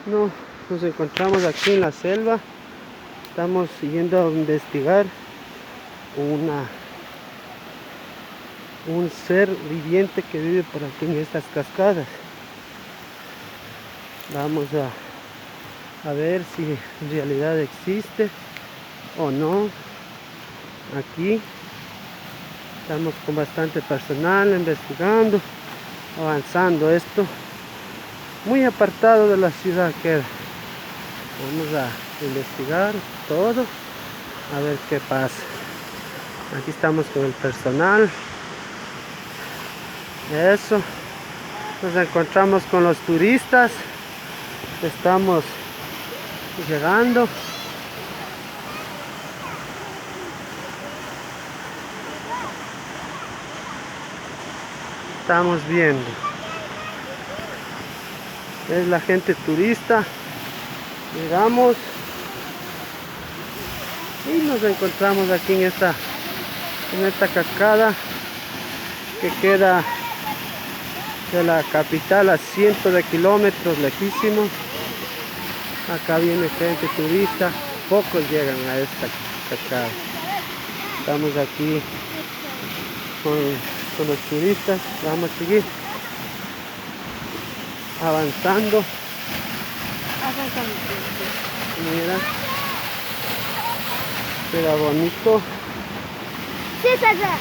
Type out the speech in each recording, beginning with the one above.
No, nos encontramos aquí en la selva. Estamos yendo a investigar un ser viviente que vive por aquí en estas cascadas. Vamos a ver si en realidad existe o no. Aquí estamos con bastante personal investigando, avanzando. Esto muy apartado de la ciudad queda. Vamos a investigar todo, a ver qué pasa. Aquí estamos con el personal. Eso. Nos encontramos con los turistas. Estamos llegando. Estamos viendo. Es la gente turista. Llegamos y nos encontramos aquí en esta cascada que queda de la capital a cientos de kilómetros, lejísimos. Acá viene gente turista, pocos llegan a esta cascada. Estamos aquí con los turistas. Vamos a seguir avanzando. Mira, queda bonito. Sí, César.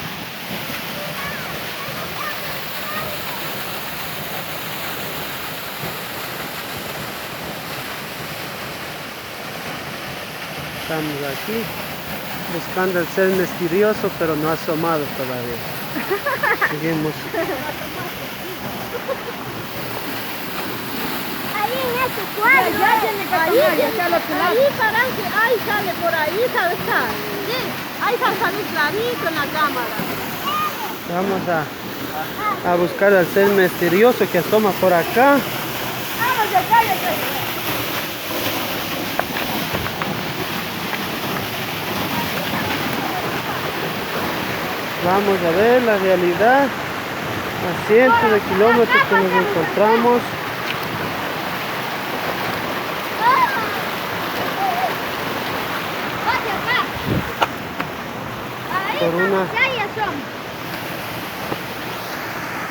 Estamos aquí buscando el ser misterioso, pero no ha asomado todavía. Seguimos. Ahí en este cuadro. Ya tiene que tomar, ya está al otro lado. Ahí parece, ahí sale por ahí, ¿sabes? Sí, ahí sale clarito en la cámara. Vamos a buscar al ser misterioso que asoma por acá. Vamos, cállate. Vamos a ver la realidad. A cientos de kilómetros que nos encontramos. Por una...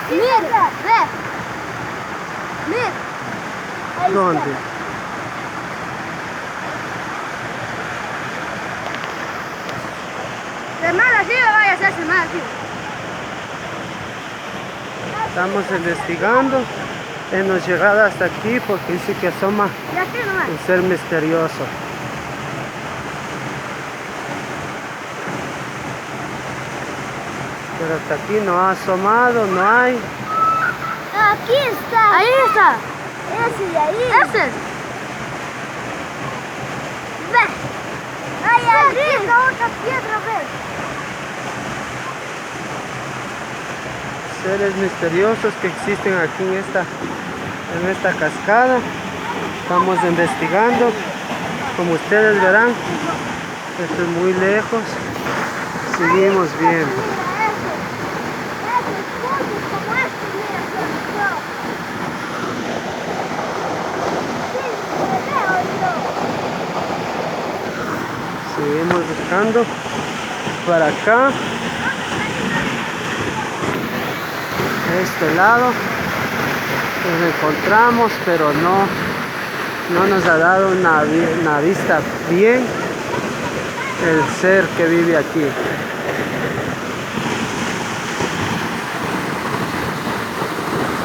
Mira, ve. Mira. ¿Dónde? De mal arriba vaya a hacerse mal arriba. Estamos investigando. Hemos llegado hasta aquí porque dice que asoma un ser misterioso. Pero hasta aquí no ha asomado, no hay. Aquí está. Ahí está. Ese de ahí. Ese. Ve. Ahí arriba otra piedra, ve. Seres misteriosos que existen aquí en esta cascada. Estamos investigando. Como ustedes verán, esto es muy lejos. Seguimos viendo. Seguimos buscando para acá, este lado nos encontramos, pero no nos ha dado una vista bien el ser que vive aquí.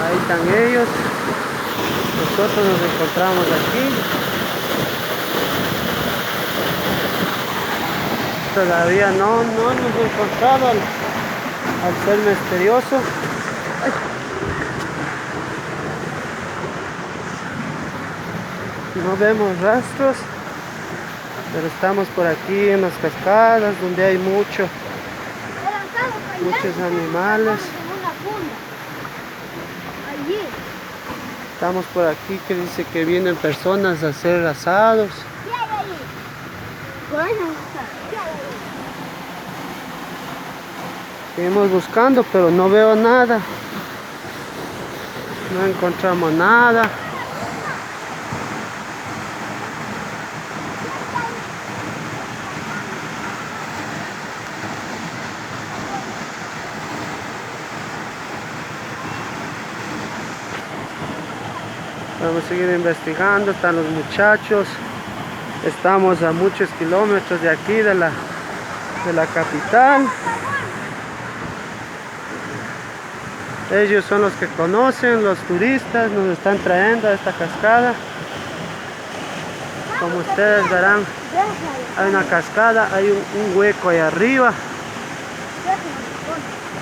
Ahí están ellos. Nosotros nos encontramos aquí. Todavía no hemos encontrado al ser misterioso. No vemos rastros, pero estamos por aquí en las cascadas donde hay muchos animales. Estamos por aquí que dice que vienen personas a hacer asados. Seguimos buscando, pero no veo nada. No encontramos nada. Vamos a seguir investigando, están los muchachos. Estamos a muchos kilómetros de aquí, de la capital. Ellos son los que conocen, los turistas nos están trayendo a esta cascada. Como ustedes verán, hay una cascada, hay un hueco ahí arriba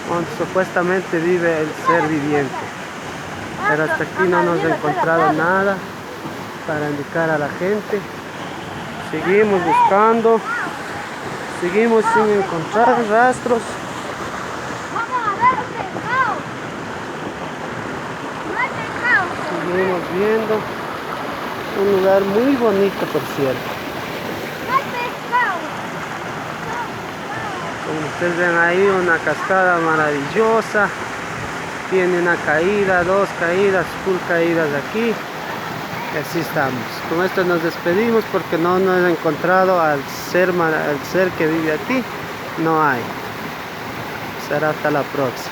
donde supuestamente vive el ser viviente. Pero hasta aquí no nos he encontrado nada para indicar a la gente. Seguimos buscando, seguimos sin encontrar rastros. Seguimos viendo un lugar muy bonito, por cierto. Como ustedes ven ahí, una cascada maravillosa. Tiene una caída, dos caídas, full caídas aquí. Y así estamos. Con esto nos despedimos porque no nos he encontrado al ser que vive aquí. No hay. Será hasta la próxima.